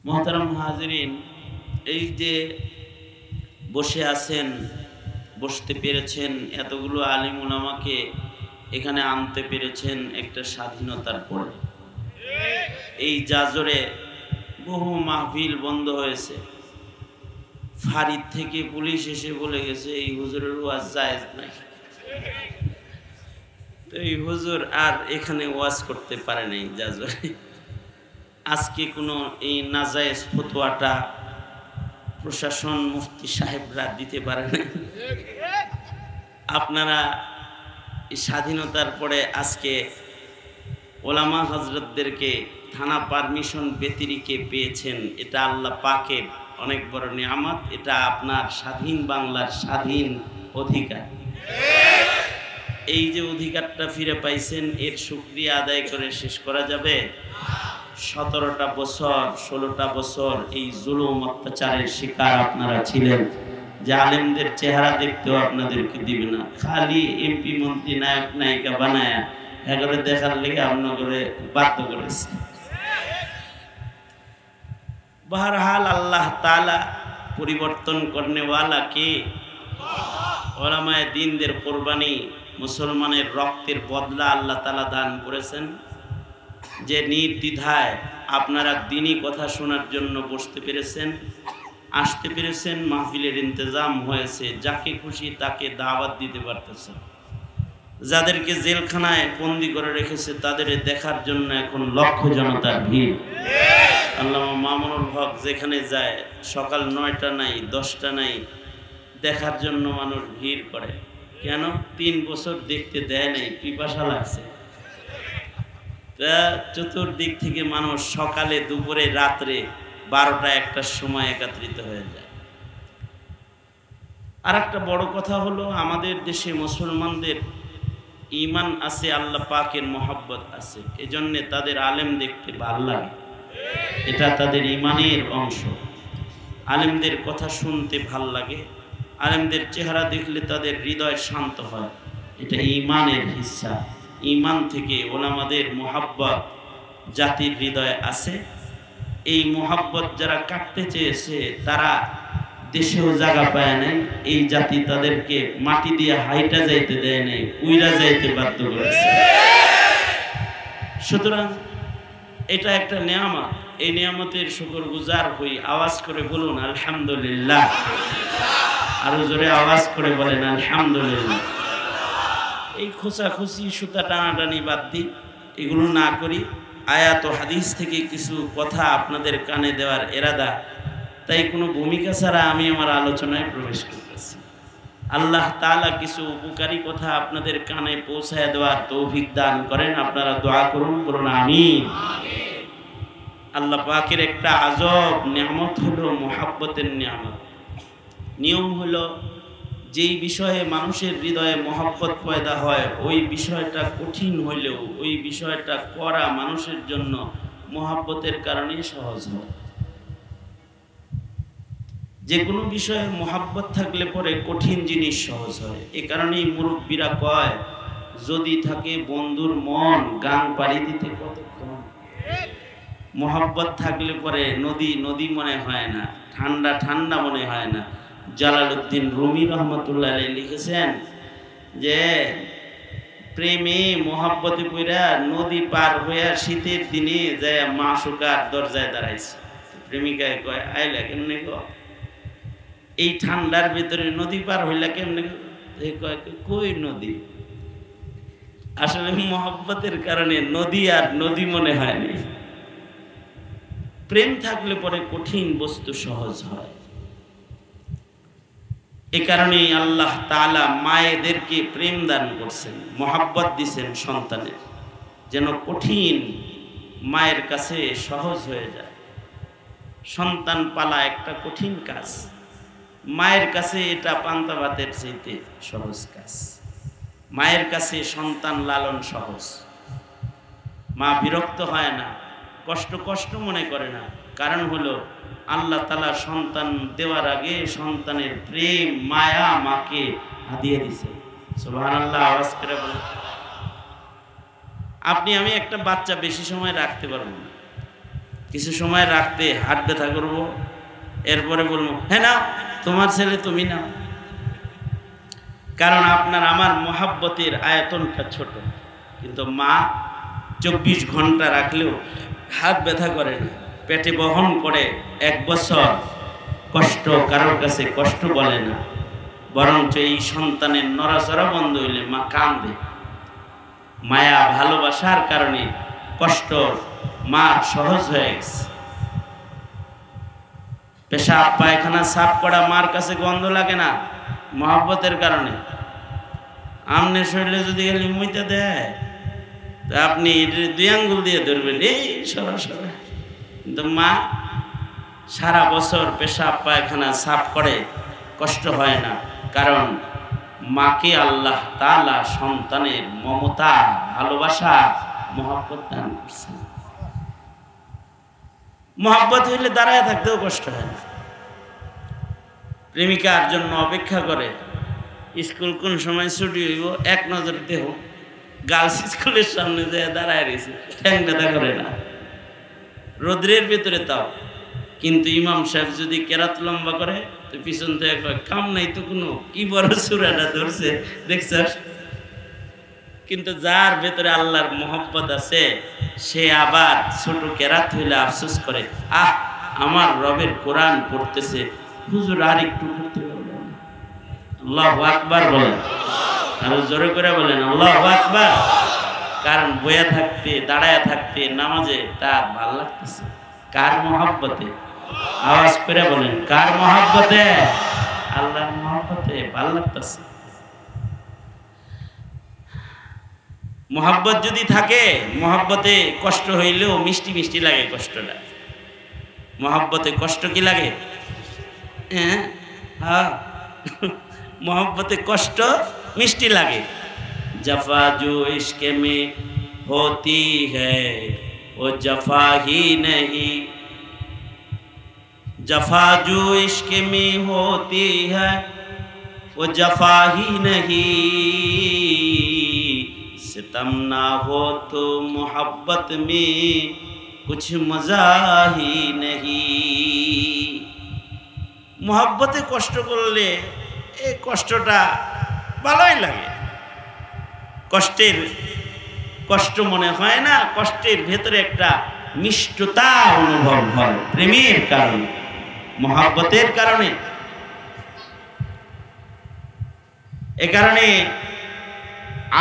মোহতারাম হাজিরিন, এই যে বসে আছেন, বসতে পেরেছেন, এতগুলো আলিম উলামাকে এখানে আনতে পেরেছেন একটা স্বাধীনতার পরে। এই জাজরে বহু মাহফিল বন্ধ হয়েছে। ফারিদ থেকে পুলিশ এসে বলে গেছে এই হুজুরের ওয়াজ জায়েজ নাই। তো এই হুজুর আর এখানে ওয়াজ করতে পারে নাই জাজরে। আজকে কোনো এই নাজায়েজ ফতোয়াটা প্রশাসন মুফতি সাহেবরা দিতে পারে না। আপনারা স্বাধীনতার পরে আজকে ওলামা হজরতদেরকে থানা পারমিশন ব্যতিরিকে পেয়েছেন, এটা আল্লাহ পাকের অনেক বড় নিয়ামত। এটা আপনার স্বাধীন বাংলার স্বাধীন অধিকার। এই যে অধিকারটা ফিরে পাইছেন, এর শুকরিয়া আদায় করে শেষ করা যাবে? 17টা বছর 16টা বছর এই জুলুম অত্যাচারের শিকার আপনারা ছিলেন, যে আলেমদের চেহারা দেখতেও আপনাদেরকে দিবে না, খালি এমপি মন্ত্রী নায়ক নায়িকা বানায় এগুলো দেখার লেগে আপনাকে বাধ্য করেছে। বহরহাল আল্লাহ তাআলা পরিবর্তন করনে ওয়ালা কে? ওলামায়ে দ্বীনদের কোরবানি, মুসলমানের রক্তের বদলা আল্লাহ তাআলা দান করেছেন। যে নির্দ্বিধায় আপনারা দ্বীনি কথা শোনার জন্য বসতে পেরেছেন, আসতে পেরেছেন, মাহফিলের ইন্তজাম হয়েছে, যাকে খুশি তাকে দাওয়াত দিতে পারতেছেন। যাদেরকে জেলখানায় বন্দি করে রেখেছে তাদের দেখার জন্য এখন লক্ষ জনতার ভিড়। আল্লামা মামুনুল হক যেখানে যায় সকাল 9টা নাই 10টা নাই, দেখার জন্য মানুষ ভিড় করে। কেন? 3 বছর দেখতে দেয় নাই, পিপাসা লাগছে। চতুর্দিক থেকে মানুষ সকালে দুপুরে রাত্রে 12টা 1টার সময় একত্রিত হয়ে যায়। আর একটা বড় কথা হলো, আমাদের দেশে মুসলমানদের ঈমান আছে, আল্লাহ পাকের মহব্বত আছে, এজন্য তাদের আলেম দেখতে ভালো লাগে। এটা তাদের ঈমানের অংশ। আলেমদের কথা শুনতে ভাল লাগে, আলেমদের চেহারা দেখলে তাদের হৃদয় শান্ত হয়, এটা ঈমানের হিস্সা। ঈমান থেকে ওলামাদের মহব্বত জাতির হৃদয়ে আছে। এই মহব্বত যারা কাটতে চেয়েছে তারা দেশেও জায়গা পায় নাই। এই জাতি তাদেরকে মাটি দিয়ে হাইটা যাইতে দেয় নাই, উইরা যাইতে বাধ্য করেছে। সুতরাং এটা একটা নিয়ামত। এই নিয়ামতের শুকরগুজার হই। আওয়াজ করে বলুন আলহামদুলিল্লাহ। আরো জোরে আওয়াজ করে বলেন আলহামদুলিল্লাহ। এই খোঁচাখুচি সুতা টানাটানি বাদ দিই, এগুলো না করি। আয়াত ও হাদিস থেকে কিছু কথা আপনাদের কানে দেওয়ার এরাদা, তাই কোনো ভূমিকা ছাড়া আমি আমার আলোচনায় প্রবেশ করতেছি। আল্লাহ তাআলা কিছু উপকারী কথা আপনাদের কানে পৌঁছায় দেওয়ার তৌফিক দান করেন। আপনারা দোয়া করুন, বলুন আমিন। আল্লাহ পাকের একটা আজব নিয়ামত হলো মুহাব্বতের নিয়ামত। নিয়ম হলো, যেই বিষয়ে মানুষের হৃদয়ে মহব্বত পয়দা হয়, ওই বিষয়টা কঠিন হইলেও ওই বিষয়টা করা মানুষের জন্য মহব্বতের কারণে সহজ হয়। যে কোনো বিষয়ে মহব্বত থাকলে পরে কঠিন জিনিস সহজ হয়। এ কারণেই মুরব্বীরা কয়, যদি থাকে বন্ধুর মন, গান পাড়ি দিতে কতক্ষণ। মহব্বত থাকলে পরে নদী নদী মনে হয় না, ঠান্ডা ঠান্ডা মনে হয় না। জালালউদ্দিন রুমি রহমতুল্লাহ আলাইহি লিখেছেন যে প্রেমে মহব্বতে পইরা নদী পার হইয়া শীতের দিনে যায় মাসুকার দরজায় দাঁড়াইছে। প্রেমিকায় কয়, আইলা কেমনে গো? এই ঠান্ডার ভিতরে নদী পার হইলা কেমনে? কয়, কই নদী? আসলে মহব্বতের কারণে নদী আর নদী মনে হয়নি। প্রেম থাকলে পরে কঠিন বস্তু সহজ হয়। এ কারণেই আল্লাহ তাআলা মায়েদেরকে প্রেম দান করছেন, মহব্বত দিছেন সন্তানের, যেন কঠিন মায়ের কাছে সহজ হয়ে যায়। সন্তান পালা একটা কঠিন কাজ, মায়ের কাছে এটা পান্তা ভাতের চাইতে সহজ কাজ। মায়ের কাছে সন্তান লালন সহজ। মা বিরক্ত হয় না, কষ্ট কষ্ট মনে করে না। কারণ হলো আল্লাহ তাআলা সন্তান দেওয়ার আগে সন্তানের প্রেম মায়া মাকে হাদিয়ে দিছে। সুবহানাল্লাহ, আওয়াজ করে বলেন। আপনি আমি একটা বাচ্চা বেশি সময় রাখতে পারবো না, কিছু সময় রাখতে হাত ব্যথা করবো, এরপরে বলবো হ্যাঁ না তোমার ছেলে তুমি নাও। কারণ আপনার আমার মহাব্বতের আয়তনটা ছোট, কিন্তু মা 24 ঘন্টা রাখলেও হাত ব্যথা করে না, পেটে বহন করে 1 বছর কষ্ট, কারোর কাছে কষ্ট বলে না, বরঞ্চ এই সন্তানের নড়াচড়া বন্ধ হইলে মা কান্দে। মায়া ভালোবাসার কারণে কষ্ট মা সহজ হয়ে গেছে। পেশাব পায়খানা সাফ করা মার কাছে গন্ধ লাগে না, মহব্বতের কারণে। আমনের শরীরে যদি খালি মুইতে দেয় তা আপনি 2 আঙ্গুল দিয়ে ধরবেন এই সরাসরি, কিন্তু মা সারা বছর পেশাব পায়খানা সাফ করে, কষ্ট হয় না। কারণ মাকে আল্লাহ তাআলা সন্তানের মমতা, ভালোবাসা, মহব্বত দান করছেন। মহব্বত হইলে দাঁড়ায় থাকতেও কষ্ট হয় না। প্রেমিকার জন্য অপেক্ষা করে, স্কুল কোন সময় ছুটি হইব এক নজর দেহ, গার্লস স্কুলের সামনে যে দাঁড়ায় রয়েছে, ঠ্যাং ব্যথা করে না, রোদ্রের ভেতরে তাও। কিন্তু ইমাম সাহেব যদি কেরাত লম্বা করে তো পিছন থেকে কয় কাম নাই তো কোনো, কি বড় সূরাটা ধরছে দেখছস। কিন্তু যার ভেতরে আল্লাহর মহব্বত আছে সে আবার ছোট কেরাত হইলে আফসোস করে, আহ আমার রবের কোরআন পড়তেছে, হুজুর আর একটু পড়তে পারবেন। আল্লাহু আকবার বলেন, আরো জোরে করে বলেন আল্লাহু আকবার। কারণ বইয়া থাকতে, দাঁড়ায়া থাকতে নামাজে তার ভালো লাগতেছে। কার মহব্বতে? আওয়াজ করে বলেন কার মহব্বতে? আল্লাহর মহব্বতে ভালো লাগতেছে। মহব্বত যদি থাকে, মহব্বতে কষ্ট হইলেও মিষ্টি মিষ্টি লাগে কষ্টটা। মহব্বতে কষ্ট কি লাগে? হ্যাঁ, मोहब्बत कष्ट मिष्टी लगे। जफा जो इश्क में होती है वो जफा ही नहीं, जफा जो इश्क में होती है वो जफा ही नहीं, सितम ना हो तो मोहब्बत में कुछ मजा ही नहीं। मोहब्बते कष्ट करले এই কষ্টটা ভালোই লাগে, কষ্টের কষ্ট মনে হয় না, কষ্টের ভেতরে একটা মিষ্টতা অনুভব হয় প্রেমের কারণে, মহব্বতের কারণে। এ কারণে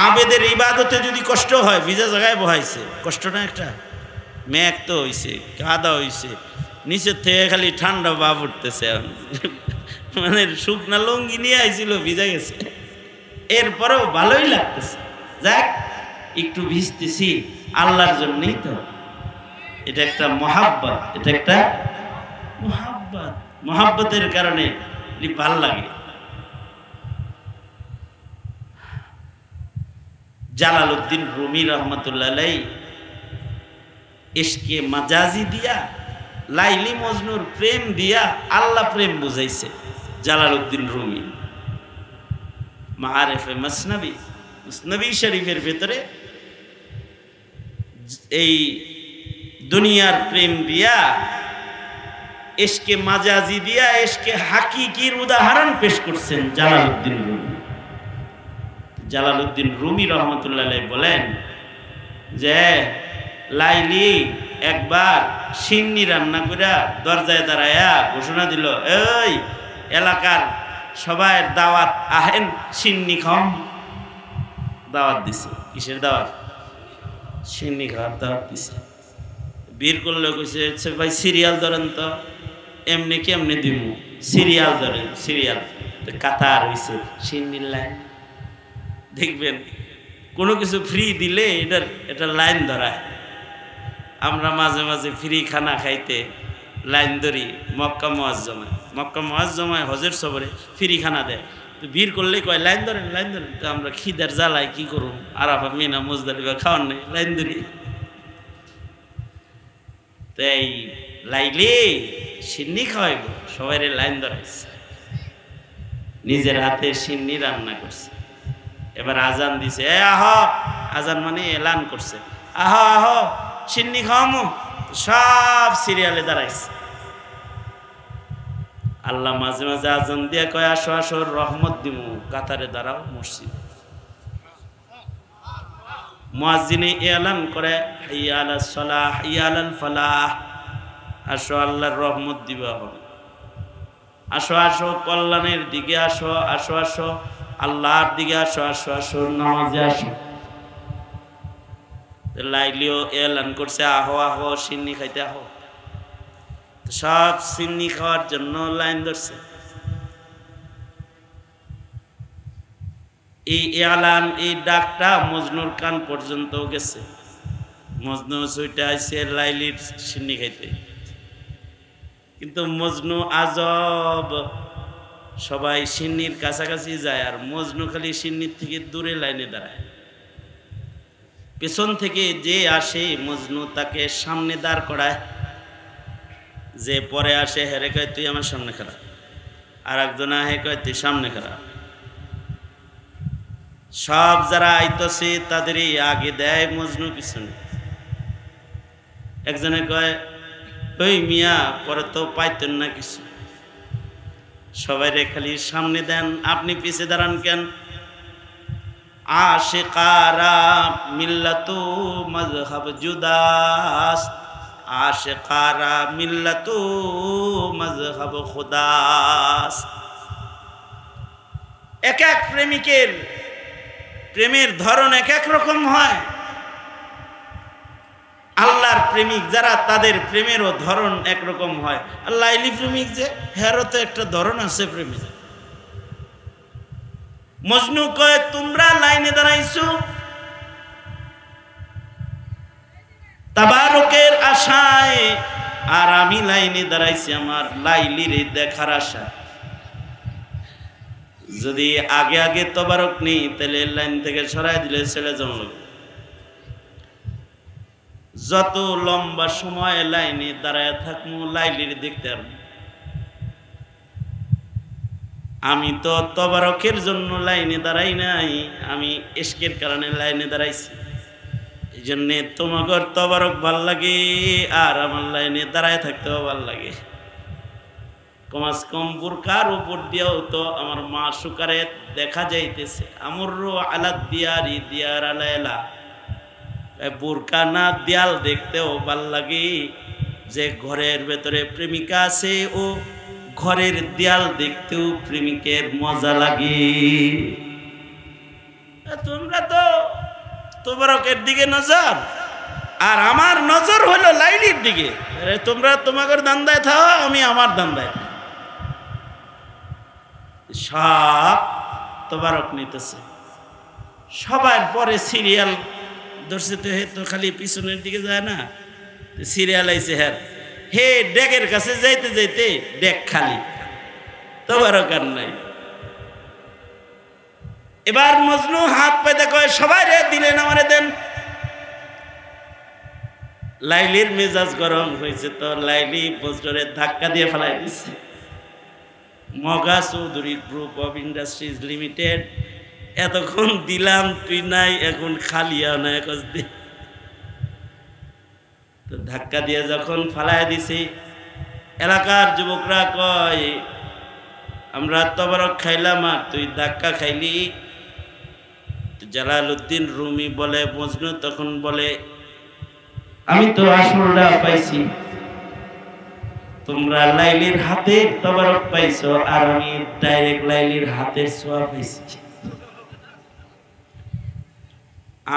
আবেদের ইবাদতে যদি কষ্ট হয়, ভিজা জায়গায় বহাইছে, কষ্টটা একটা মেঘ তো হইছে, কাদা হইছে, নিচের থেকে খালি ঠান্ডা ভাব উঠতেছে, মানে শুকনা লুঙ্গি নিয়ে আইছিল, ভিজা গেছে, এরপরেও ভালোই লাগতেছে। যাক একটু ভিজতেছি আল্লাহর জন্যই তো, এটা একটা মহাব্বত, এটা একটা মহাব্বত, মহাব্বতের কারণে ভাল লাগে। জালালউদ্দিন রুমি রহমতুল্লাহ আলাইহি ইশকে মাজাজি দিয়া, লাইলি মজনুর প্রেম দিয়া আল্লাহ প্রেম বুঝাইছে। জালালউদ্দিন রুমি মাআরিফে মসনবী, মসনবী শরীফের ভিতরে এই দুনিয়ার প্রেম দিয়া, ইশকে মাজাজি দিয়া ইশকে হাকিকির উদাহরণ পেশ করছেন জালালউদ্দিন রুমি। জালালউদ্দিন রুমি রহমতুল্লাহ আলাইহি বলেন যে লাইলি একবার সিন্নি রান্না করে দরজায় দাঁড়ায়া ঘোষণা দিল, এই এলাকার সবাই দাওয়াত, আহেন সিন্নি খাও। দাওয়াত দিছে, কিসের দাওয়াত? সিন্নি খাওয়ার দাওয়াত দিছে। বীর করলে কইছে ভাই সিরিয়াল ধরেন তো। এমনি কেমনি দিব? সিরিয়াল ধরেন, সিরিয়াল কাতার হইছে সিন্নির লাইন। দেখবেন কোনো কিছু ফ্রি দিলে এটা লাইন ধরায়। আমরা মাঝে মাঝে ফ্রি খানা খাইতে লাইন ধরি মক্কা মুআজ্জমায়, মক্কা মুআজ্জমায় হজের সবরে ফ্রি খানা দেয়, তো ভিড় করলে কয় লাইন ধরেন, লাইন ধরেন। তো আমরা খিদার জ্বালায় কি করুন, আরাফা মিনা মুজদালিফা খাওয়ার নেই, লাইন ধরি। তো এই লাইলে সিন্নি খাওয়াইব, সবাই লাইন ধরাইছে, নিজের হাতে সিন্নি রান্না করছে। এবার আজান দিছে, এ আহ, আজান মানে এলান করছে, আহ আহ সিন্নি খাওয়ামো। সব সিরিয়ালে দাঁড়াইছে। আল্লাহ মাঝে মাঝে আজান দিয়ে কয় আসো আসো রহমত দিমু, কাতারে দাঁড়াও মসজিদ। মুয়াজ্জিনে এলান করে হাইয়া আলাস সালাহ হাইয়া আলাল ফালাহ, আসো আল্লাহর রহমত দিবা হবে, আসো আসো কল্যাণের দিকে আসো, আসো আসো আল্লাহর দিকে আসো, আসো আসো নামাজে আসো। লাইলিও এলান করছে আহো আহো সিন্নি খাইতে আহো। সব সিন্নি খাওয়ার জন্য লাইন ধরছে। এই এলান এই ডাকটা মজনুর কান পর্যন্ত গেছে। মজনু ছুটে আইছে লাইলির সিন্নি খাইতে, কিন্তু মজনু আজব, সবাই সিন্নির কাছাকাছি যায় আর মজনু খালি সিন্নির থেকে দূরে লাইনে দাঁড়ায়। পেছন থেকে যে আসে মজনু তাকে সামনে দাঁড় করায়, যে পরে আসে হেরে কয় তুই আমার সামনে খাড়া, আর একজন আহে কয় তুই সামনে খাড়া। সব যারা আইতছে তাদেরই আগে দেয়, মজনু পিছনে। একজনে কয় ওই মিয়া পরে তো পাইতেন না কিছু, সবাই রে খালি সামনে দেন, আপনি পিছে দাঁড়ান কেন? আশিকারা মিল্লাতু মযহাব জুদাস, আশিকারা মিল্লাতু মযহাব খুদাস। এক এক প্রেমিকের প্রেমের ধরন এক এক রকম হয়। আল্লাহর প্রেমিক যারা তাদের প্রেমেরও ধরন একরকম হয়। আল্লাহ লাইলি প্রেমিক যে হেরও তো একটা ধরন আছে প্রেমের। মজনু কয় তোমরা লাইনে দাঁড়াইছো তাবারকের আশায়, আর আমি লাইনে দাঁড়াইছি আমার লাইলির দেখার আশায়। যদি আগে আগে তবারক নেই তাহলে লাইন থেকে সরাই দিলে ছেলে জন্ম। যত লম্বা সময় লাইনে দাঁড়ায় থাকবো লাইলির দেখতে পারব। আমি তো তবারকের জন্য লাইনে দাঁড়াই নাই, আমি ইশকের কারণে লাইনে দাঁড়াইছি। এই জন্যে তোমাগর তবারক ভাল লাগে আর আমার লাইনে দাঁড়ায় থাকতেও ভাল লাগে। কমাস কম বুরকার উপর দিয়েও তো আমার মা সুকারে দেখা যাইতেছে। আমর আলাদ দিয়ারি দিয়ার আলাইলা, বুরকা না দেয়াল দেখতেও ভাল লাগে। যে ঘরের ভেতরে প্রেমিকা আছে ও ঘরের দেয়াল দেখতেও প্রেমিকের মজা লাগে। তোমরা তো তবারকের দিকে নজর, আর আমার নজর হলো লাইলির দিকে। তোমরা তোমাদের দান্দায় থাও, আমি আমার দান্দায়। সব তবারক নিতেছে, সবার পরে সিরিয়াল ধরছে। তো হে তো খালি পিছনের দিকে যায় না, সিরিয়াল আইছে হ্যাঁ হে ডেকের কাছে যাইতে যাইতে ডেক খালি, তবারক আর নাই। এবার মজনু হাত পাইতে কয় সবাই রে দিলেন আমারে দেন। লাইলির মেজাজ গরম হয়েছে, তো লাইলি বজ্রের ধাক্কা দিয়ে ফেলাই দিচ্ছে। Moga Chowdhury group of industries limited, এতক্ষণ দিলাম তুই নাই, এখন খালিয়া না একজ দে। তো ধাক্কা দিয়ে যখন ফালাই দিছি, এলাকার যুবকরা কয় আমরা তবারক খাইলাম আর তুই ধাক্কা খাইলি। জালালউদ্দিন রুমি বলে মজনু তখন বলে আমি তো আসলটা পাইছি, তোমরা লাইলির হাতে তবারক পাইছো আর আমি ডাইরেক্ট লাইলির হাতের ছোঁয়া পাইছি।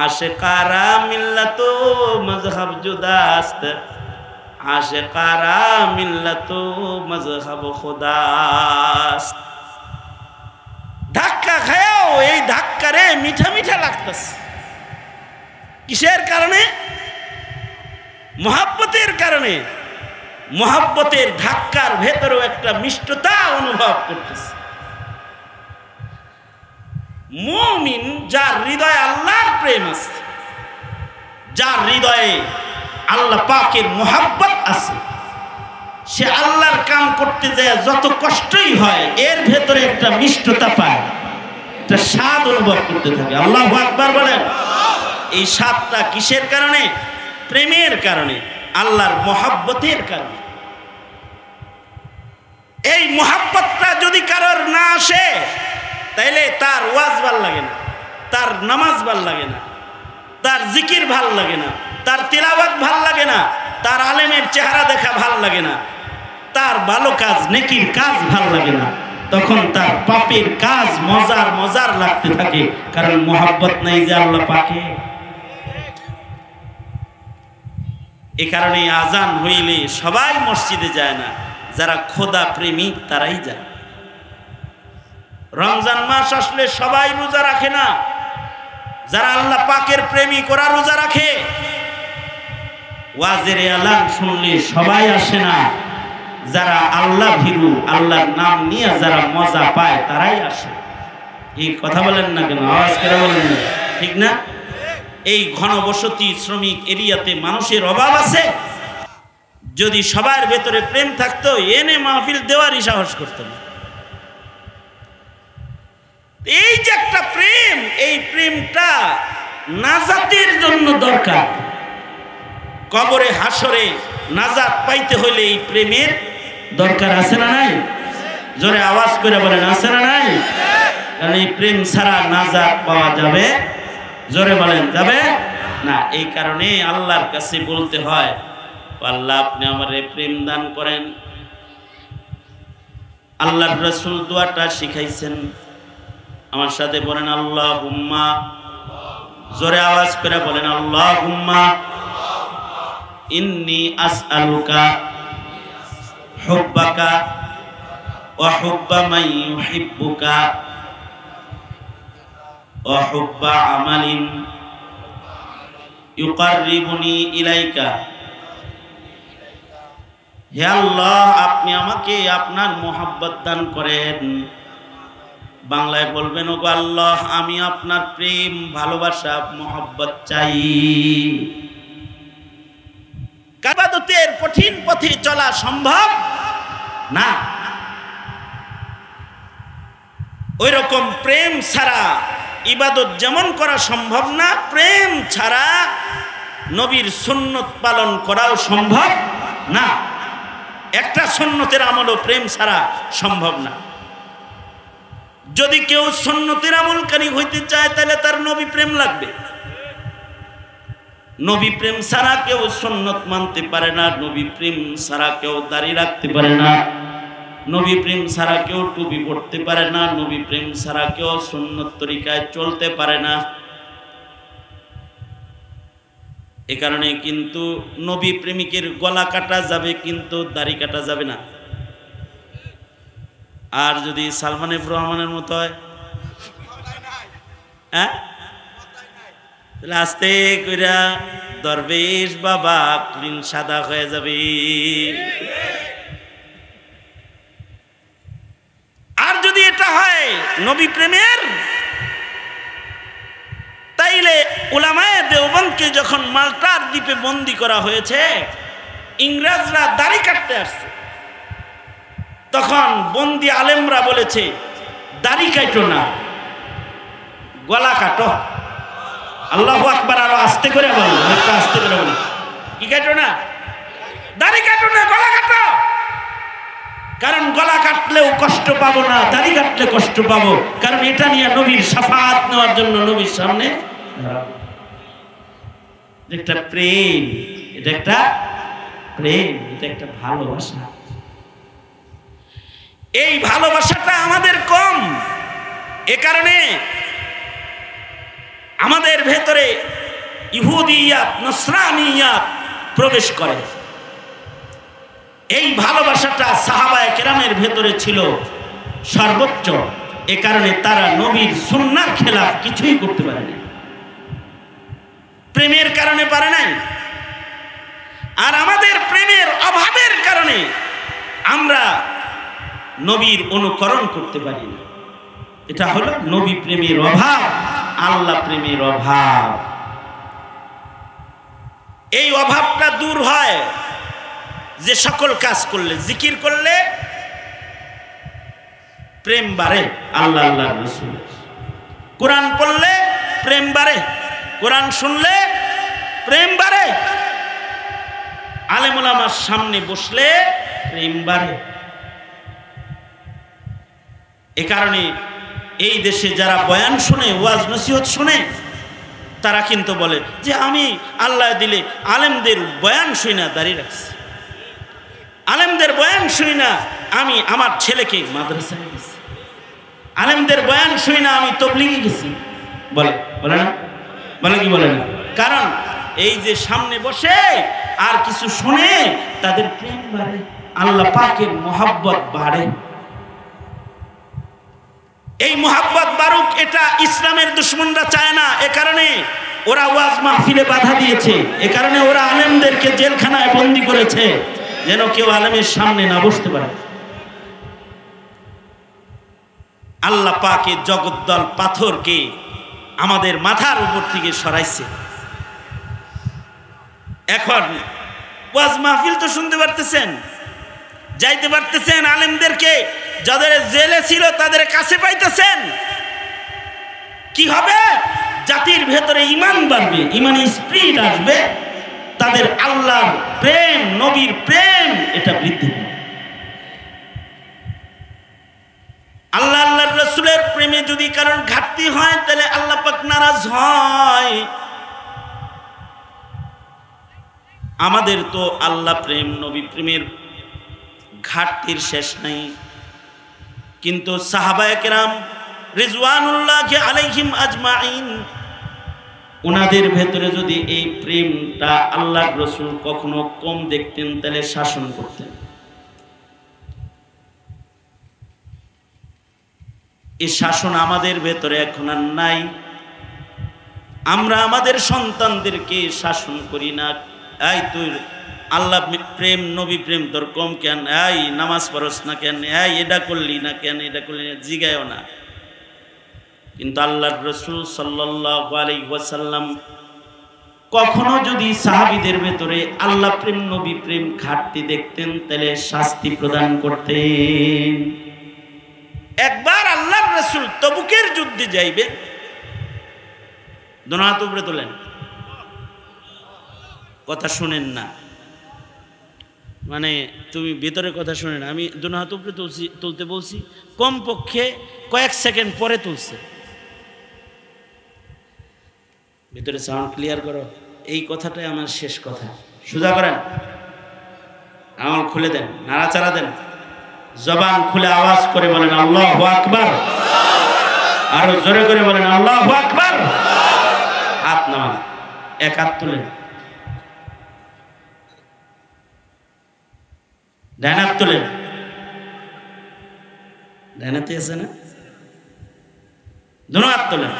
আশিকারা মিল্লাতু মযহাব জুদাস্ত, আশিকারা মিল্লাতু মযহাব খুদাস্ত। ধাক্কা খায়ও এই ধাক্কারে মিঠা মিঠা লাগতেছে। কিসের কারণে? মুহাব্বতের কারণে। মুহাব্বতের ধাক্কার ভেতরেও একটা মিষ্টতা অনুভব করতেছে। মুমিন যার হৃদয়ে আল্লাহর প্রেম আছে, যার হৃদয়ে আল্লাহ পাকের মুহাব্বত আছে, সে আল্লাহর কাম করতে যায় যত কষ্টই হয় এর ভেতরে একটা মিষ্টতা পায়, একটা স্বাদ অনুভব করতে থাকে। আল্লাহু আকবার বলেন। এই স্বাদটা কিসের কারণে? প্রেমের কারণে। আল্লাহর মহব্বতের কারণে। এই মহব্বতটা যদি কারোর না আসে তাইলে তার ওয়াজ ভাল লাগে না, তার নামাজ ভাল লাগে না, তার জিকির ভাল লাগে না, তার তিলাওয়াত ভাল লাগে না, তার আলেমের চেহারা দেখা ভাল লাগে না, তার ভালো কাজ নেকির কাজ ভাল লাগে না, তখন তার পাপের কাজ মজার মজার লাগতে থাকে, কারণ মহব্বত নাই যে আল্লাহ পাকে। এ কারণে আজান হইলে সবাই মসজিদে যায় না, যারা খোদা প্রেমিক তারাই যায়। রমজান মাস আসলে সবাই রোজা রাখে না, যারা আল্লাহ পাকের প্রেমিক ওরা রোজা রাখে। ওয়াজের এলান শুনলে সবাই আসে না, যারা আল্লাহ ভীরু আল্লাহর নাম নিয়ে যারা মজা পায় তারাই আসে। এই কথা বলেন না কেন, আওয়াজ করে বলেন না, ঠিক না? এই ঘনবসতি শ্রমিক এরিয়াতে মানুষের অভাব আছে। যদি সবার ভেতরে প্রেম থাকতো এনে মাহফিল দেওয়ারই সাহস করতো না। এই যে একটা প্রেম, এই প্রেমটা নাজাতের জন্য দরকার। কবরে হাসরে নাজাত পাইতে হলে এই প্রেমের দরকার আছে না নাই? জোরে আওয়াজ করে বলেন আছে না নাই? কারণ এই প্রেম ছাড়া নাজাত পাওয়া যাবে, জোরে বলেন যাবে না। এই কারণে আল্লাহর কাছে বলতে হয়, আল্লাহ আপনি আমারে প্রেম দান করেন। আল্লাহর রাসূল দোয়াটা শিখাইছেন, আমার সাথে বলেন আল্লাহুম্মা, জোরে আওয়াজ করে বলেন আল্লাহুম্মা ইন্নী আসআলুকা হুব্বাকা ওয়া হুব্বা মান ইউহিব্বুকা ওয়া হুব্বা আমালিন ইউকাররিবুনি ইলাইকা। হে আল্লাহ আপনি আমাকে আপনার মহব্বত দান করেন। বাংলায় বলবেন, ওগো আল্লাহ আমি আপনার প্রেম ভালোবাসা মহব্বত চাই। ইবাদতের কঠিন পথে চলা সম্ভব না, ওই রকম প্রেম ছাড়া ইবাদত যেমন করা সম্ভব না, প্রেম ছাড়া নবীর সুন্নত পালন করাও সম্ভব না। একটা সুন্নতের আমলও প্রেম ছাড়া সম্ভব না। যদি কেউ সুন্নতের আমলকারী হইতে চায় তাহলে তার নবী প্রেম লাগবে। নবী প্রেম ছাড়া কেউ সুন্নত মানতে পারে না, নবী প্রেম ছাড়া কেউ দাড়ি রাখতে পারে না, নবী প্রেম ছাড়া কেউ টুপি পড়তে পারে না, নবী প্রেম ছাড়া কেউ সুন্নত তরিকায় চলতে পারে না। এ কারণে কিন্তু নবী প্রেমিকের গলা কাটা যাবে কিন্তু দাড়ি কাটা যাবে না। আর যদি সালমান এফ রহমানের মতো হয়, হ্যাঁ, তাহলে আস্তে কইরা দরবেশ বাবা ক্লিন সাদা হয়ে যাবে। আর যদি এটা হয় নবী প্রেমের, তাইলে উলামায়ে দেওবন্দকে যখন মাল্টার দ্বীপে বন্দী করা হয়েছে, ইংরেজরা দাড়ি কাটতে আসছে, তখন বন্দী আলেমরা বলেছে দাড়ি কাটো না, গলা কাটো। আল্লাহু আকবার, আরো আস্তে করে বলো, একটু আস্তে করে বলো, কি কাটো না? দাড়ি কাটো না, গলা কাটো। কারণ গলা কাটলেও কষ্ট পাবো না, দাড়ি কাটলে কষ্ট পাবো, কারণ এটা নিয়ে নবীর শাফাত নেওয়ার জন্য নবীর সামনে। একটা প্রেম, এটা একটা প্রেম, এটা একটা ভালোবাসা। এই ভালোবাসাটা আমাদের কম, এ কারণে আমাদের ভেতরে ইহুদিয়াত নসরানিয়াত প্রবেশ করে। এই ভালোবাসাটা সাহাবায়ে কেরামের ভেতরে ছিল সর্বোচ্চ, এ কারণে তারা নবীর সুন্নাহর খেলাফ কিছুই করতে পারে না, প্রেমের কারণে পারে নাই। আর আমাদের প্রেমের অভাবের কারণে আমরা নবীর অনুকরণ করতে পারি না। এটা হলো নবী প্রেমের অভাব, আল্লাহ প্রেমের অভাব। এই অভাবটা দূর হয় যে সকল কাজ করলে, জিকির করলে প্রেম বাড়ে আল্লাহ আল্লাহ রাসূল, কোরআন পড়লে প্রেম বাড়ে, কোরআন শুনলে প্রেম বাড়ে, আলেম ওলামার সামনে বসলে প্রেম বাড়ে। এ কারণে এই দেশে যারা বয়ান শুনে, ওয়াজ নসিহত শুনে, তারা কিন্তু বলে যে আমি আল্লাহ দিলে আলেমদের বয়ান শুই না দাঁড়িয়ে রাখছি, আলেমদের বয়ান শুই না আমি আমার ছেলেকে মাদ্রাসায় গেছি, আলেমদের বয়ান শুই না আমি তবলিগে গেছি। বলে বলে না? বলে কি বলে না? কারণ এই যে সামনে বসে আর কিছু শুনে তাদের প্রেম বাড়ে, আল্লাহ পাকের মোহাব্বত বাড়ে। এই মোহাব্বত বাড়ুক এটা ইসলামের দুশমনরা চায় না। এ কারণে ওরা ওয়াজ মাহফিলে বাধা দিয়েছে, এ কারণে ওরা আলেমদেরকে জেলখানায় বন্দী করেছে যেন কেউ আলেমের সামনে না বসতে পারে। আল্লাহ পাকের জগদ্দল পাথরকে আমাদের মাথার উপর থেকে সরাইছে। এখন ওয়াজ মাহফিল তো শুনতে পারতেছেন, যাইতে পারতেছেন, আলেমদেরকে যাদের জেলে ছিল তাদের কাছে পাইতেছেন। কি হবে? জাতির ভেতরে ঈমান বাড়বে, ঈমানি স্পিরিট আসবে, তাদের আল্লাহর প্রেম, নবীর প্রেম এটা বৃদ্ধি পাবে। আল্লাহ আল্লাহর রাসূলের প্রেমে যদি কারণ ঘাটতি হয় তাহলে আল্লাহ পাক নারাজ হয়। আমাদের তো আল্লাহ প্রেম, নবী প্রেমের ঘাটতির শেষ নাই, কিন্তু সাহাবায়ে কেরাম রিজওয়ানুল্লাহি আলাইহিম আজমাইন ওনাদের ভেতরে যদি এই প্রেমটা আল্লাহর রাসূল কখনো কম দেখতেন তাহলে শাসন করতেন। এই শাসন আমাদের ভেতরে এখন আর নাই। আমরা আমাদের সন্তানদেরকে শাসন করি না, এই তুই আল্লাহ প্রেম, নবী প্রেম তোর কম কেন, এই নামাজ পড়স না কেন, এই এটা করলি না কেন, এটা করলি না, জিগায়ও না। কিন্তু আল্লাহর রাসূল সাল্লাল্লাহু আলাইহি ওয়াসাল্লাম কখনো যদি সাহাবীদের ভেতরে আল্লাহ প্রেম, নবী প্রেম ঘাটতি দেখতেন তাহলে শাস্তি প্রদান করতেন। একবার আল্লাহর রাসূল তবুকের যুদ্ধে যাইবে, দোনো হাত উপরে তোলেন, কথা শুনেন না, মানে তুমি ভিতরে কথা শুনে না, আমি দোনো হাত উপরে তুলতে বলছি, কমপক্ষে কয়েক সেকেন্ড পরে তুলছে। ভিতরে সাউন্ড ক্লিয়ার করো, এই কথাটাই আমার শেষ কথা। সোজা করেন, আঙুল খুলে দেন, নাড়াচাড়া দেন, জবান খুলে আওয়াজ করে বলেন আল্লাহু আকবার, আরো জোরে করে বলেন আল্লাহু আকবার। হাত নামান, এক হাত তুলেন, ডান হাত তুলেন, ডান হাতে আছে না, দোনো হাত তোলেন,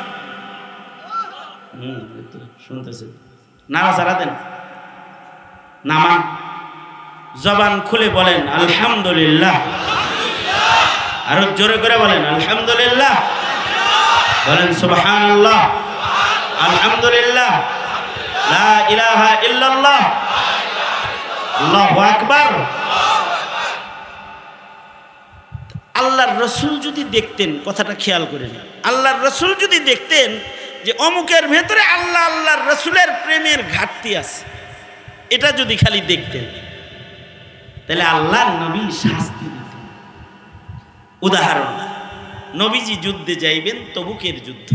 শুনতেছে, নাড়াচাড়া দেন, নামান, জবান খুলে বলেন আলহামদুলিল্লাহ, আরো জোরে করে বলেন আলহামদুলিল্লাহ, বলেন সুবহানাল্লাহ, আলহামদুলিল্লাহ, লা ইলাহা ইল্লাল্লাহ, আল্লাহু আকবার। আল্লাহর রাসূল যদি দেখতেন, কথাটা খেয়াল করেন, আল্লাহর রাসূল যদি দেখতেন যে অমুকের ভেতরে আল্লাহ আল্লাহর রাসূলের প্রেমের ঘাটতি আছে, এটা যদি খালি দেখতেন তাহলে আল্লাহর নবী শাস্তি দিতেন। উদাহরণ, নবীজি যুদ্ধে যাইবেন, তবুকের যুদ্ধ,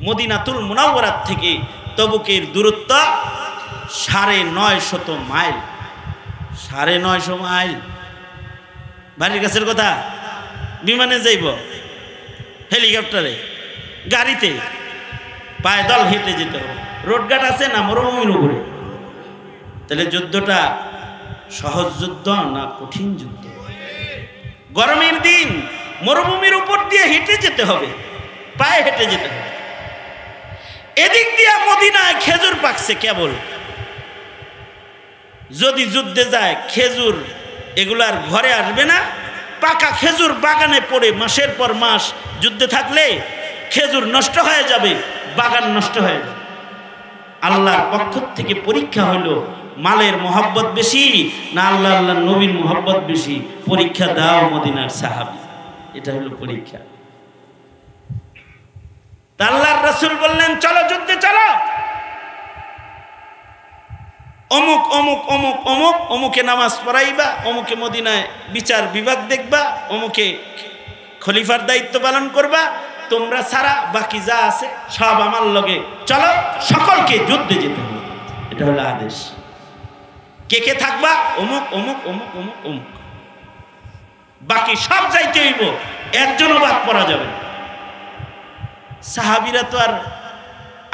মদিনাতুল মুনাওয়ারা থেকে তবুকের দূরত্ব 950 মাইল, 950 মাইল। বাড়ির কাছের কথা, বিমানে যাইব, হেলিকপ্টারে, গাড়িতে, পায়দল হেঁটে যেতে হবে, রোডঘাট আছে না মরুভূমির উপরে, তাহলে যুদ্ধটা সহজ যুদ্ধ না কঠিন যুদ্ধ? গরমের দিন মরুভূমির উপর দিয়ে হেঁটে যেতে হবে, পায়ে হেঁটে যেতে হবে। এদিক দিয়ে মদিনায় খেজুর পাকছে কেবল, যদি যুদ্ধে যায় খেজুর এগুলার ঘরে আসবে না, পাকা খেজুর বাগানে পড়ে মাসের পর মাস যুদ্ধে থাকলে খেজুর নষ্ট হয়ে যাবে, বাগান নষ্ট হয়ে যাবে। আল্লাহর পক্ষ থেকে পরীক্ষা হলো মালের মোহাব্বত বেশি না আল্লাহ আল্লাহ নবীর মোহাব্বত বেশি, পরীক্ষা দাও মদিনার সাহাবী। এটা হলো পরীক্ষা। আল্লাহর রাসূল বললেন চলো যুদ্ধে চলো। অমুক অমুক অমুক অমুক অমুকে নামাজ পড়াইবা, অমুকে মদিনায় বিচার বিভাগ দেখবা, অমুকে খলিফার দায়িত্ব পালন করবা, তোমরা ছাড়া বাকি যা আছে সব আমার লগে চলো, সকলকে যুদ্ধে যেতে হবে। এটা হলো আদেশ। কে কে থাকবা? অমুক অমুক অমুক অমুক অমুক, বাকি সব যাইতে হইব, একজনও বাদ পড়া যাবে না। সাহাবীরা তো আর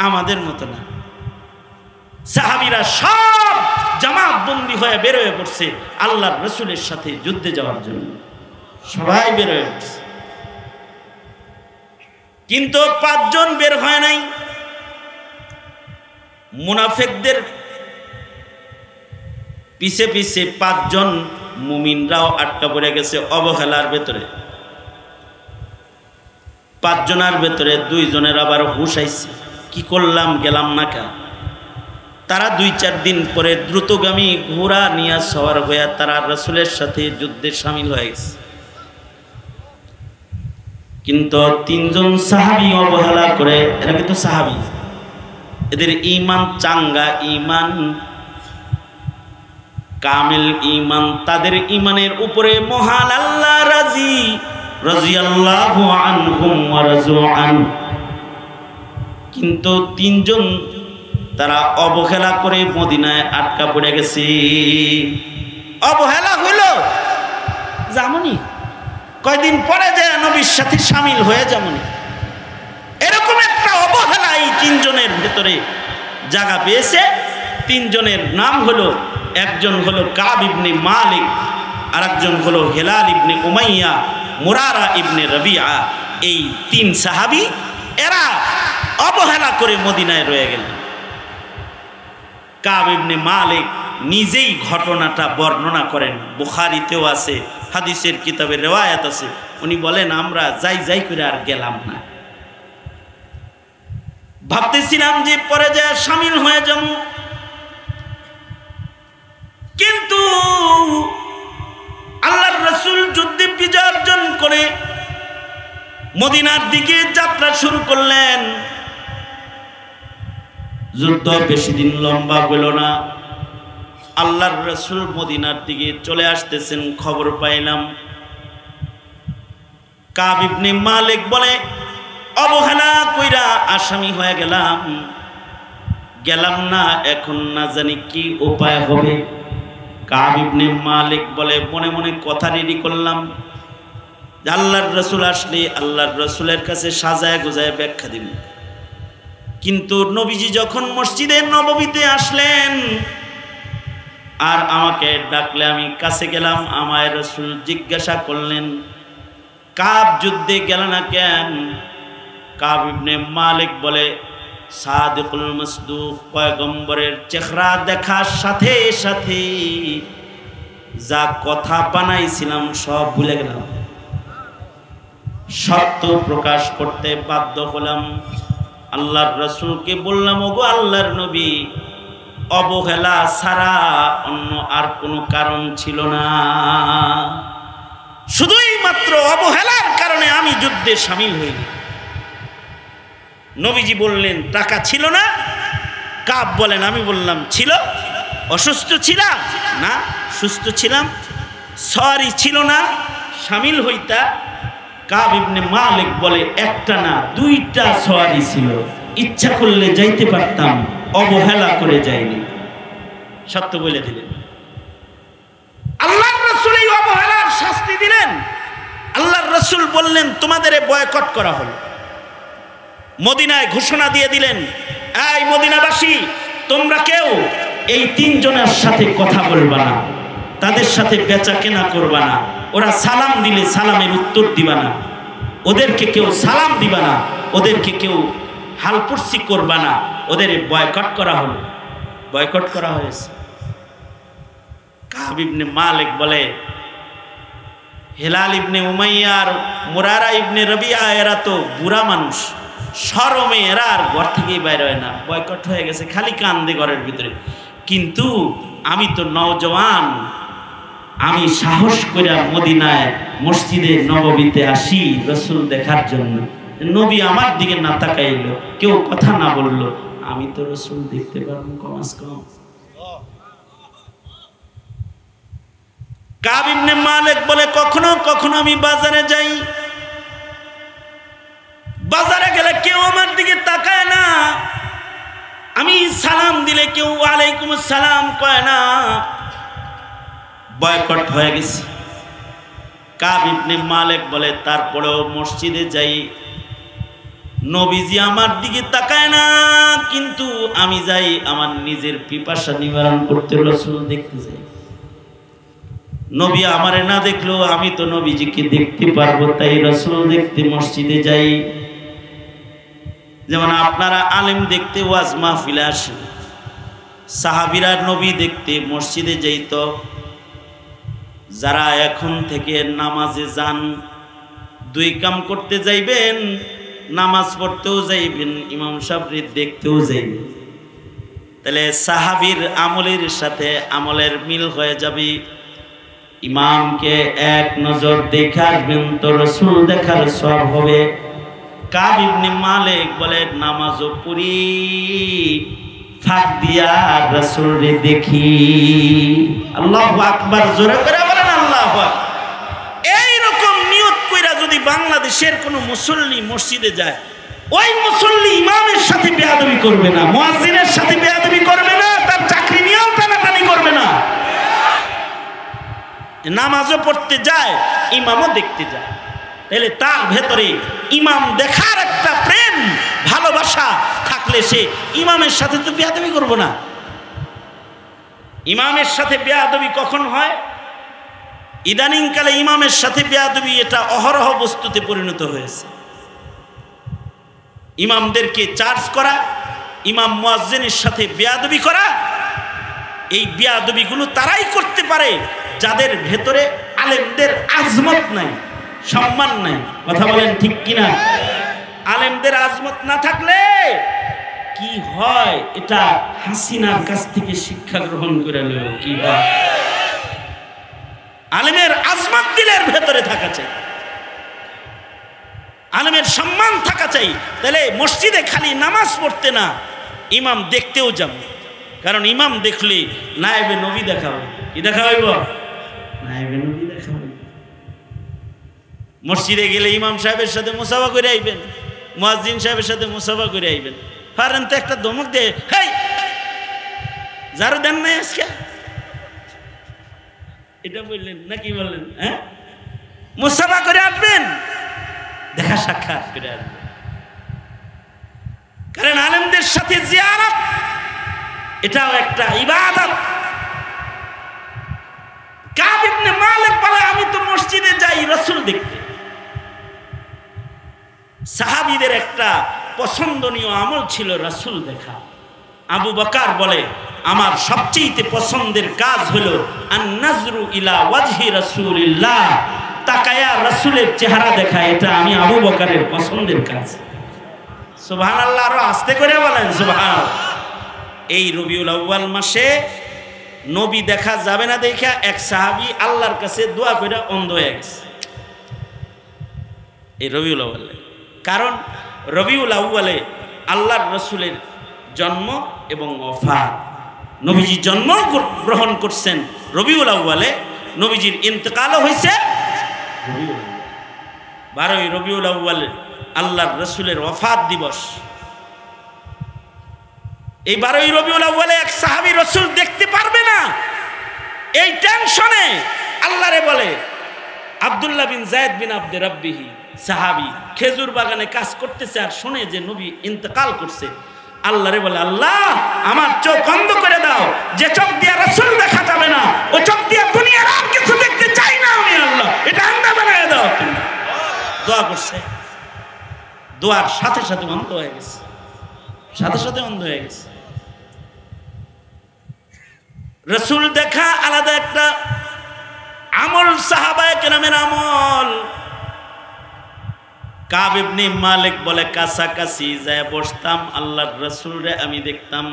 আমাদের মতো না, সাহাবীরা সব জামাত বন্দী হয়ে বের হয়ে পড়ছে আল্লাহর রাসূলের সাথে যুদ্ধে যাওয়ার জন্য, সবাই বের হয়ে পড়ছে। কিন্তু 5 জন বের হয় নাই। মুনাফিকদের পিছে পিছে 5 জন মুমিনরাও আটকা পড়ে গেছে অবহেলার ভেতরে। 5 জনের ভেতরে 2 জনের আবার হুঁশ আইছে, কি করলাম গেলাম না কা। তারা 2-4 দিন পরে দ্রুতগামী ঘোড়া নিয়ে সওয়ার হয়ে তারা রাসূলের সাথে যুদ্ধে শামিল হয়ে গেছে। কিন্তু 3 জন সাহাবী অবহেলা করে, এরা কিন্তু সাহাবী, এদের ঈমান চাঙ্গা, ঈমান কামিল ঈমান, তাদের ঈমানের উপরে মহান আল্লাহ রাজি, রাদিয়াল্লাহু আনহুম ওয়া রাযু আন। কিন্তু 3 জন তারা অবহেলা করে মদিনায় আটকা পড়ে গেছে। অবহেলা হইল যেমনই কয়দিন পরে যে নবীর সাথে শামিল হয়ে যেমনই, এরকম একটা অবহেলা এই 3 জনের ভেতরে জায়গা পেয়েছে। 3 জনের নাম হলো, একজন হলো কাব ইবনে মালিক, আরেকজন হলো হিলাল ইবনে উমাইয়া, মুরারা ইবনে রবিআ। এই 3 সাহাবী এরা অবহেলা করে মদিনায় রয়ে গেলেন। কাব ইবনে মালিক নিজেই ঘটনাটা বর্ণনা করেন, বুখারীতেও আছে, হাদিসের কিতাবে রিওয়ায়াত আছে। উনি বলেন, আমরা যাই যাই করে আর গেলাম না, ভাবতেছিলাম যে পরে যায় শামিল হয়ে যাব, কিন্তু আল্লাহর রাসূল যুদ্ধে বিজয় অর্জন করে মদিনার দিকে যাত্রা শুরু করলেন। যুদ্ধ বেশি দিন লম্বা হইল না, আল্লাহর রাসূল মদিনার দিকে চলে আসতেছেন, খবর পাইলাম। কাব ইবনে মালিক বলে, অবহেলা কইরা আসামি হয়ে গেলাম না, এখন না জানি কি উপায় হবে। কাব ইবনে মালিক বলে, মনে মনে কথা রেডি করলাম, আল্লাহর রাসূল আসলে আল্লাহর রাসূলের কাছে সাজায় গোজায় ব্যাখ্যা দিব। কিন্তু নবীজি যখন মসজিদে নববীতে আসলেন আর আমাকে ডাকলে আমি কাছে গেলাম, আমায় রাসূল জিজ্ঞাসা করলেন, কাব যুদ্ধে গেল না কেন? কাব ইবনে মালিক বলে, সাদিকুল মাসদুক পয়গম্বরের চেহারা দেখার সাথে সাথে যা কথা বানাইছিলাম সব ভুলে গেলাম, সত্য প্রকাশ করতে বাধ্য হলাম। আল্লাহর রাসূলকে বললাম, ওগো আল্লাহর নবী, অবহেলা ছাড়া অন্য আর কোনো কারণ ছিল না, শুধুই মাত্র অবহেলার কারণে আমি যুদ্ধে শামিল হইনি। নবীজি বললেন, টাকা ছিল না? কাব বলেন, আমি বললাম ছিল। অসুস্থ ছিলাম না? সুস্থ ছিলাম। সওয়ারি ছিল না? শামিল হইতা। কাব ইবনে মালিক বলে, একটা না 2টা সওয়ারি ছিল, ইচ্ছা করলে যাইতে পারতাম, অবহেলা করে যাইনি। সত্য বলে দিলেন। আল্লাহর রাসূল এই অবহেলার শাস্তি দিলেন। আল্লাহর রাসূল বললেন, তোমাদের বয়কট করা হলো। মদিনায় ঘোষণা দিয়ে দিলেন, এই মদিনাবাসী, তোমরা কেউ এই 3 জনের সাথে কথা বলবা না, তাদের সাথে বেচা কেনা করবা না, ওরা সালাম দিলে সালামের উত্তর দিবা না, ওদেরকে কেউ সালাম দিবা না, ওদেরকে কেউ হালপুরসি করবা না, ওদের বয়কট করা হলো। বয়কট করা হয়েছে। কাব ইবনে মালিক বলে, হিলাল ইবনে উমাইয়া আর মুরারা ইবনে রবিআ এরা তো বুড়া মানুষ, শরমে এরা আর ঘর থেকেই বাইরে হয় না, বয়কট হয়ে গেছে, খালি কান্দে ঘরের ভিতরে। কিন্তু আমি তো নওজওয়ান, আমি সাহস করে মদিনায় মসজিদে নববীতে আসি রাসূল দেখার জন্য। নবী আমার দিকে না তাকাইলো, কেউ কথা না বললো, আমি তো রাসূল দেখতে পারবো কম আজ কম। কাব ইবনে মালিক বলে কখনো কখনো আমি বাজারে যাই, বাজারে গেলে কেউ আমার দিকে তাকায় না, আমি সালাম দিলে কেউ ওয়ালাইকুম আসসালাম কয় না, বয়কট হয়ে গেছে। কাব ইবনে মালিক বলে তারপরেও মসজিদে যাই, নবীজি আমার দিকে তাকায় না, কিন্তু আমি যাই আমার নিজের পিপাসা নিবারণ করতে, রাসূল দেখতে যাই। নবী আমারে না দেখলেও আমি তো নবীজিকে দেখতে পারবো, তাই রাসূল দেখতে মসজিদে যাই। যেমন আপনারা আলেম দেখতে ওয়াজ মাহফিলে আসেন, সাহাবীরা নবী দেখতে মসজিদে যাইত। যারা এখন থেকে নামাজে যান, দুই কাম করতে যাইবেন, নামাজ পড়তেও যাইবেন, ইমাম সাহেবের দেখতেও যাইবেন, তাহলে সাহাবীর আমলের সাথে আমলের মিল হয়ে যাবে। ইমামকে এক নজর দেখে আসবেন তো রাসূল দেখার সওয়াব হবে। কাব ইবনে মালিক বলে নামাজও পড়ি, ফাঁক দিয়া রাসূলকে দেখি। আল্লাহু আকবার, জোরে করে বলেন আল্লাহু আকবার। এইরকম নিয়ত কইরা যদি বাংলাদেশের কোনো মুসল্লি মসজিদে যায়, ওই মুসল্লি ইমামের সাথে বেয়াদবি করবে না, মুয়াজ্জিনের সাথে বেয়াদবি করবে না, তার চাকরি নিয়েও টানাটানি করবে না। নামাজও পড়তে যায়, ইমামও দেখতে যায়, তাহলে তার ভেতরে ইমাম দেখার একটা প্রেম ভালোবাসা থাকলে সে ইমামের সাথে তো বেয়াদবি করবে না। ইমামের সাথে বেয়াদবি কখন হয়? ইদানিংকালে ইমামের সাথে বেয়াদবি এটা অহরহ বস্তুতে পরিণত হয়েছে। ইমামদেরকে চার্জ করা, ইমাম মুয়াজ্জিনের সাথে বেয়াদবি করা, এই বেয়াদবিগুলো তারাই করতে পারে যাদের ভেতরে আলেমদের আজমত নাই, সম্মান নাই। কথা বলেন ঠিক কিনা? আলেমদের আজমত না থাকলে কি হয়, এটা হাসিনার কাছ থেকে শিক্ষা গ্রহণ করে নেব। কি হয়? আলেমের আজমত দিলের ভেতরে থাকা চাই, আলেমের সম্মান থাকা চাই। তাহলে মসজিদে খালি নামাজ পড়তে না, ইমাম দেখতেও যাব, কারণ ইমাম দেখলে নায়েবে নবী দেখা হবে। কি দেখা হইব? নায়েবে নবী দেখা হইব। মসজিদে গেলে ইমাম সাহেবের সাথে মুসাফা করে আইবেন, মুয়াজ্জিন সাহেবের সাথে মুসাফা করে আইবেন। পারেন তো একটা ধমক দে, হেই যারও দেন নাই আজকে, এটা বললেন নাকি বললেন? হ্যাঁ, মুসাফা করে আসবেন, দেখা সাক্ষাৎ করে আসবেন। কারণ আলেমদের সাথে জিয়ারত এটাও একটা ইবাদত। কাব ইবনে মালিক বলে আমি তো মসজিদে যাই রাসূল দেখতে। সাহাবীদের একটা পছন্দনীয় আমল ছিল রাসূল দেখা। আবু বকর বলে আমার সবচেয়ে পছন্দের কাজ হলো আন-নাজরু ইলা ওয়াজহি রাসূলিল্লাহ, তাকায়া রাসূলের চেহারা দেখা, এটা আমি আবু বকরের পছন্দের কাজ। সুবহানাল্লাহ, আরো আস্তে করে বলেন সুবহানাল্লাহ। এই রবিউল আউয়াল মাসে নবী দেখা যাবে না দেখা এক সাহাবী আল্লাহর কাছে দোয়া করে অন্ধ হয়ে গেছে এই রবিউল আউয়ালে। কারণ রবিউল আউয়ালে আল্লাহর রাসূলের জন্ম এবং ওফাত, নবীজি জন্ম গ্রহণ করছেন রবিউল আউয়ালে, নবীজির ইন্তেকালও হয়েছে রবিউল আউয়াল। 12ই রবিউল আউয়াল আল্লাহর রাসূলের ওফাত দিবস। এই 12ই রবিউল আউয়ালে এক সাহাবী রাসূল দেখতে পারবে না, এই টেনশনে আল্লাহরে বলে আব্দুল্লাহ বিন যায়েদ বিন আব্দে রাব্বিহি সাহাবী খেজুর বাগানে কাজ করতেছে আর শুনে যে নবী ইন্তেকাল করছে, আল্লাহরে বলে আল্লাহ আমার চোখ বন্ধ করে দাও, যে চোখ দিয়ে রাসূল দেখা যাবে না ওই চোখ দিয়ে দুনিয়ার আর কিছু দেখতে চাই না আমি, আল্লাহ এটা আন্ধা বানায় দাও। দোয়া করছে, দোয়ার সাথে সাথে অন্ধ হয়ে গেছে, সাথে সাথে অন্ধ হয়ে গেছে। রাসূল দেখা আলাদা একটা আমল, সাহাবায়ে কেরামের আমল। কাব ইবনে মালিক বলে কাছাকাছি যায় বসতাম, আল্লাহর রাসূলরে আমি দেখতাম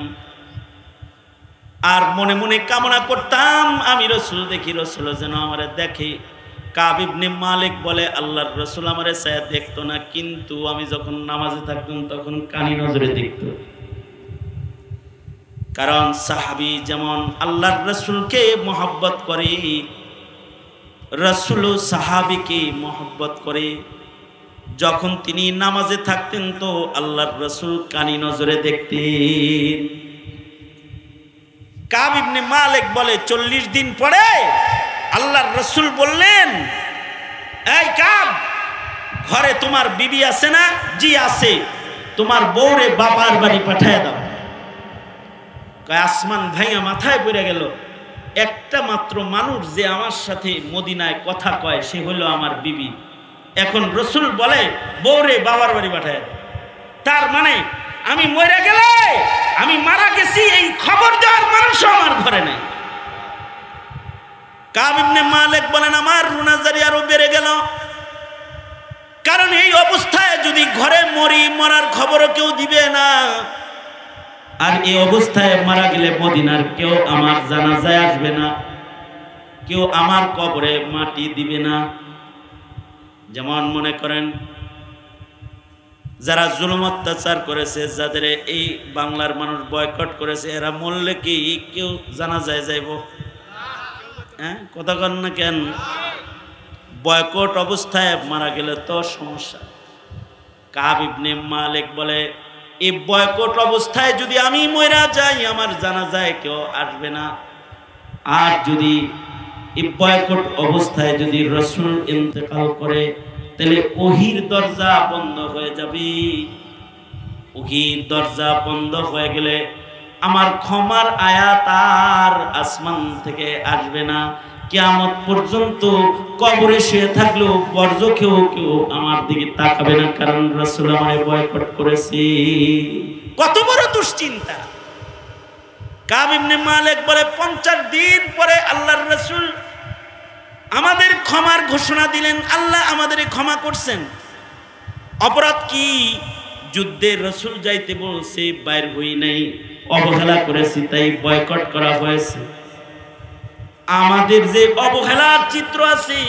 আর মনে মনে কামনা করতাম আমি রাসূল দেখি, রাসূল যেন আমারে দেখে। কাব ইবনে মালিক বলে আল্লাহর রাসূল আমারে ছায়া দেখতো না, কিন্তু আমি যখন নামাজে থাকতাম তখন কানি নজরে দেখতো। কারণ সাহাবী যেমন আল্লাহর রাসূলকে মহব্বত করে, রাসূল সাহাবীকে মহব্বত করে। যখন তিনি নামাজে থাকতেন তো আল্লাহর রাসূল কানি নজরে দেখতেন। কাব ইবনে মালিক বলে 40 দিন পরে আল্লাহর রাসূল বললেন, এই কাব, ঘরে তোমার বিবি আছে না? জি আছে। তোমার বউরে বাবার বাড়ি পাঠায় দাও। আসমান ভাইয়া মাথায় পড়ে গেল, একটা মাত্র মানুষ যে আমার সাথে মদিনায় কথা কয় সে হলো আমার বিবি, এখন রাসূল বলে বউরে বাবার বাড়ি পাঠায় দাও। তার মানে আমি মরে গেলে, আমি মারা গেছি এই খবর দেওয়ার মানুষ আমার ঘরে নাই। কাব ইবনে মালিক বলেন, আমার রুনাজারি আরো বেড়ে গেল, কারণ এই অবস্থায় যদি ঘরে মরি, মরার খবরও কেউ দিবে না, আর এই অবস্থায় মারা গেলে মদিনার কেউ আমার জানাজায় আসবে না, কেউ আমার কবরে মাটি দিবে না। যেমন মনে করেন যারা জুলুম অত্যাচার করেছে, যাদের এই বাংলার মানুষ বয়কট করেছে, এরা মরলে কি কেউ জানাজায় যাইব? হ্যাঁ, কথা কন না কেন? বয়কট অবস্থায় মারা গেলে তো সমস্যা। কাব ইবনে মালিক বলে, এই বয়কট অবস্থায় যদি আমি মরা যাই, আমার জানাজায় কেউ আসবে না। আর যদি এই বয়কট অবস্থায় যদি রাসূল ইন্তেকাল করে, তাহলে ওহির দরজা বন্ধ হয়ে যাবে। ওহির দরজা বন্ধ হয়ে গেলে আমার ক্ষমার আয়াত আর আসমান থেকে আসবে না। কিয়ামত পর্যন্ত কবরে শুয়ে থাকলেও বর্জ্য কেউ আমার দিকে তাকাবে না, কারণ রাসূল আমায় বয়কট করেছে। কত বড় দুশ্চিন্তা! কাব ইবনে মালিক বলে 50 দিন পরে আল্লাহর রাসূল আমাদের ক্ষমার ঘোষণা দিলেন। আল্লাহ আমাদের ক্ষমা করছেন। অপরাধ কি? যুদ্ধে রাসূল যাইতে বলছে, বাইর হই নাই, অবহেলা করেছি, তাই বয়কট করা হয়েছে। আমাদের যে অবহেলার চিত্র আছে,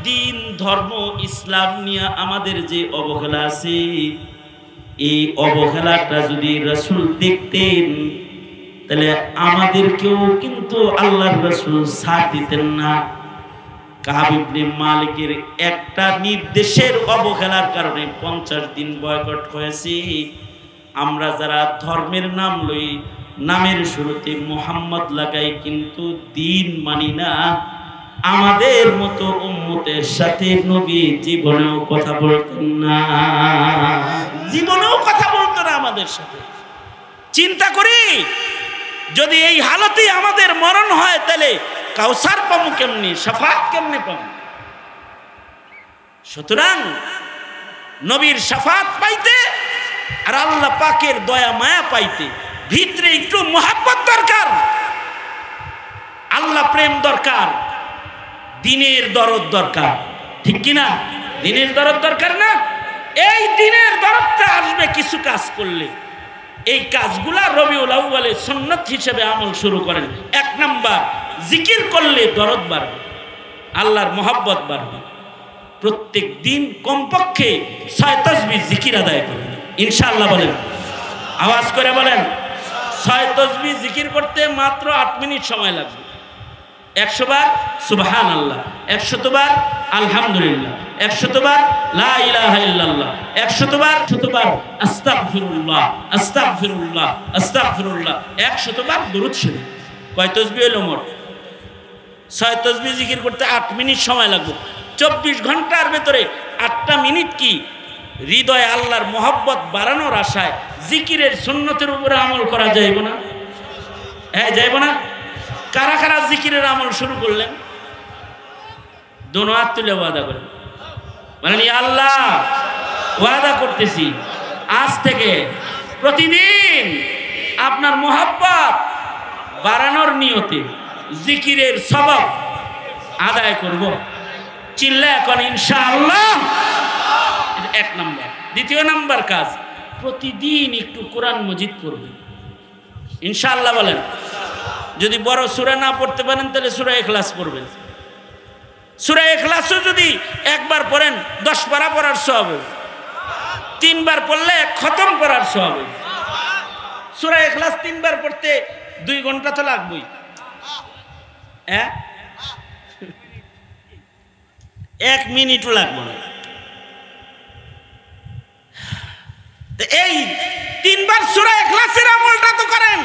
দিন ধর্ম ইসলাম নিয়ে আমাদের যে অবহেলা আছে, এই অবহেলাটা যদি রাসূল দেখতেন, তাহলে আমাদেরকেও কিন্তু আল্লাহর রাসূল সাথ দিতেন না। কাব ইবনে মালিকের একটা নির্দেশের অবহেলার কারণে 50 দিন বয়কট হয়েছে। আমরা যারা ধর্মের নাম লই, নামের শুরুতে মুহাম্মদ লাগাই, কিন্তু দিন মানি না, আমাদের মতো উম্মতের সাথে নবী জীবনেও কথা বলতেন না, জীবনেও কথা বলতো না আমাদের সাথে। চিন্তা করি, যদি এই হালতে আমাদের মরণ হয়, তাহলে কাউসার পাবো কেমনি, শাফাত কেমনে পাবো? সুতরাং নবীর শাফাত পাইতে আর আল্লাহ পাকের দয়া মায়া পাইতে ভিতরে একটু মুহাব্বত দরকার, আল্লাহ প্রেম দরকার, দিনের দরদ দরকার। ঠিক কিনা? দিনের দরদ দরকার না? এই দিনের দরদটা আসবে কিছু কাজ করলে। এই কাজগুলা রবিউল আউয়ালে সুন্নাত হিসেবে আমল শুরু করেন। 1 নাম্বার, জিকির করলে দরদ বাড়বে, আল্লাহর মহব্বত বাড়বে। প্রত্যেক দিন কমপক্ষে 6 তাসবিহ জিকির আদায় করবেন ইনশাআল্লাহ। বলেন, আওয়াজ করে বলেন। 6 তাসবিহ জিকির করতে মাত্র 8 মিনিট সময় লাগবে। 100 বার সুবহানাল্লাহ, 100 বার আলহামদুলিল্লাহ, 100 বার লা ইলাহা ইল্লাল্লাহ, 100 বার আস্তাগফিরুল্লাহ, আস্তাগফিরুল্লাহ, আস্তাগফিরুল্লাহ, 100 বার দরুদ শরীফ। কয় তাসবিহ হলো মোট? 6 তাসবিহ জিকির করতে 8 মিনিট সময় লাগবে। 24 ঘন্টার ভেতরে 8টা মিনিট কি হৃদয়ে আল্লাহর মহব্বত বাড়ানোর আশায় জিকিরের সুন্নতের উপরে আমল করা যাইব না? হ্যাঁ, যাইব না? কারা কারা জিকিরের আমল শুরু করলেন? দোনো হাত তুলে ওয়াদা করেন, বলেন ইয়া আল্লাহ, ওয়াদা করতেছি আজ থেকে প্রতিদিন আপনার মহব্বত বাড়ানোর নিয়তে জিকিরের সওয়াব আদায় করব। চিল্লা এখন ইনশাআল্লাহ। 1 নাম্বার। 2 নাম্বার কাজ, প্রতিদিন একটু কোরআন মজিদ পড়বেন ইনশাআল্লাহ। বলেন, যদি বড় সূরা না পড়তে পারেন তাহলে সূরা ইখলাস পড়বেন। সূরা ইখলাসও যদি একবার পড়েন 10 পারা পড়ার সওয়াব হবে। 3 বার পড়লে খতম করার সওয়াব হবে। সূরা ইখলাস 3 বার পড়তে 2 ঘন্টা তো লাগবেই। হ্যাঁ, 1 মিনিটও লাগবে না। এই 3 বার সূরা ইখলাসের আমলটা তো করেন,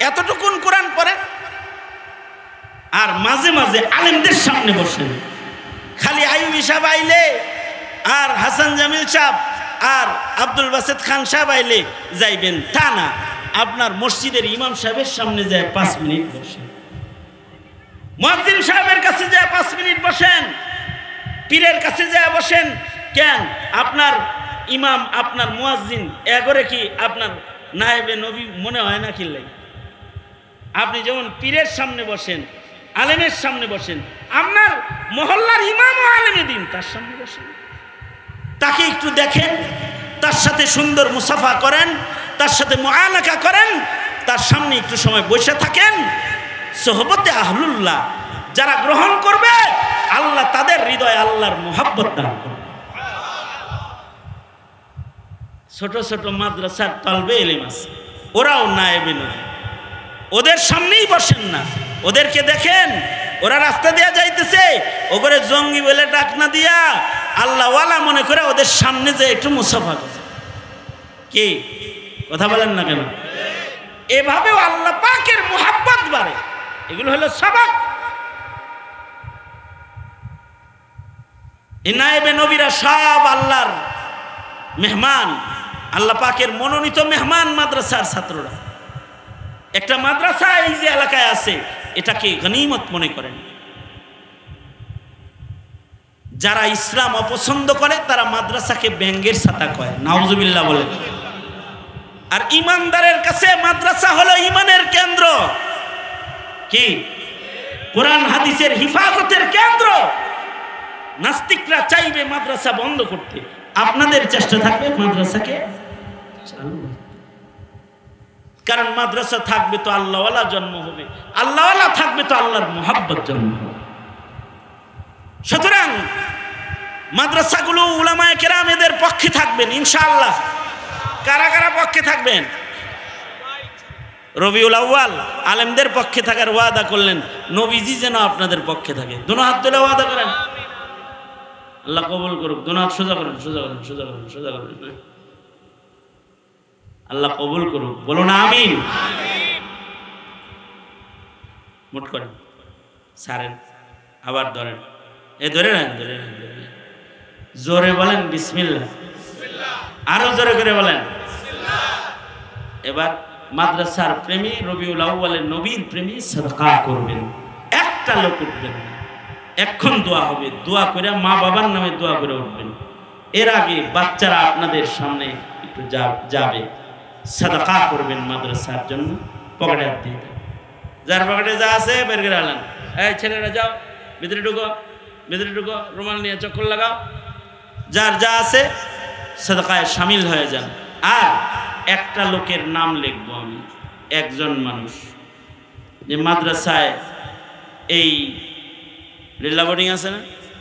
এতটুকুন কোরআন পড়েন, আর মাঝে মাঝে আলেমদের সামনে বসেন। খালি আইয়ুবী সাহেব আইলে আর হাসান জামিল সাহেব আর আব্দুল বাসেত খান সাহেব আইলে যাইবেন তা না, আপনার মসজিদের ইমাম সাহেবের সামনে যায় 5 মিনিট বসেন, মুয়াজ্জিন সাহেবের কাছে যায় 5 মিনিট বসেন, পীরের কাছে যায় বসেন। কেন? আপনার ইমাম আপনার মুয়াজ্জিন এগরে কি আপনার নায়েবে নবী মনে হয় না? কি লাগে? আপনি যেমন পীরের সামনে বসেন, আলেমের সামনে বসেন, আপনার মহল্লার ইমাম ও আলেমে দিন তার সামনে বসেন, তাকে একটু দেখেন, তার সাথে সুন্দর মুসাফা করেন, তার সাথে মুআলাকা করেন, তার সামনে একটু সময় বসে থাকেন। সোহবতে আহলুল্লাহ যারা গ্রহণ করবে, আল্লাহ তাদের হৃদয়ে আল্লাহর মুহাব্বত দান করবে। ছোট ছোট মাদ্রাসার তালবে ইলম আছে, ওরাও নায়েবে নবী, ওদের সামনেই বসেন না, ওদেরকে দেখেন, ওরা রাস্তা দিয়ে যাইতেছে, ওগরে জঙ্গি বলে ডাক না দিয়া আল্লাহ ওয়ালা মনে করে ওদের সামনে যে একটু মুসাফা করে। কি কথা বলেন না কেন? এভাবেও আল্লাহ পাকের মুহাব্বত বাড়ে। এগুলো হলো সবক। এই নায়েবে নবীরা সব আল্লাহর মেহমান, আল্লাহ পাকের মনোনীত মেহমান মাদ্রাসার ছাত্ররা। একটা মাদ্রাসা এই যে এলাকায় আছে, এটাকে গনিমত মনে করেন। যারা ইসলাম অপছন্দ করে তারা মাদ্রাসাকে ব্যঙ্গের ছাতা কয়, নাউজুবিল্লাহ বলে। আর ইমানদারের কাছে মাদ্রাসা হলো ইমানের কেন্দ্র। কি? কোরআন হাদিসের হিফাজতের কেন্দ্র। নাস্তিকরা চাইবে মাদ্রাসা বন্ধ করতে, আপনাদের চেষ্টা থাকবে মাদ্রাসাকে চালু। কারণ মাদ্রাসা থাকবে তো আল্লাহওয়ালা জন্ম হবে, আল্লাহওয়ালা থাকবে তো আল্লাহর মুহাব্বত জন্ম হবে। সুতরাং মাদ্রাসাগুলো উলামায়ে কেরাম এদের পক্ষে থাকবেন ইনশাআল্লাহ। কারা কারা পক্ষে থাকবেন? রবিউল আউয়াল আলেমদের পক্ষে থাকার ওয়াদা করলেন, নবীজি যেন আপনাদের পক্ষে থাকে। দুনো হাত তুলে ওয়াদা করেন, আল্লাহ কবুল করুক। দুনো হাত সোজা করেন, সোজা করেন, সোজা করেন, সোজা করেন। আল্লাহ কবুল করুক, বলুন আমিন। মুট করেন, সারেন, আবার ধরেন, এ ধরে নেন, ধরে নেন, জোরে বলেন বিসমিল্লাহ, আরো জোরে করে বলেন। এবার মাদ্রাসার প্রেমী, রবিউল আউয়ালের নবীর প্রেমী সাদকা করবেন। একটা লোক উঠবেন না, এখন দোয়া হবে, দোয়া করে মা বাবার নামে দোয়া করে উঠবেন। এর আগে বাচ্চারা আপনাদের সামনে একটু যাবে, সাদকা করবেন মাদ্রাসার জন্য। পকেটে হাত দিয়ে যার পকেটে যা আছে বের করে আনলেন। এই ছেলেরা যাও ভিতরে ঢুকো, ভিতরে ঢুকো, রুমাল নিয়ে চক্কর লাগাও, যার যা আছে সাদকায় শামিল হয়ে যান। আর একটা লোকের নাম লিখবো আমি, একজন মানুষ যে মাদ্রাসায় এই রিল্লা বোর্ডিং আছে না,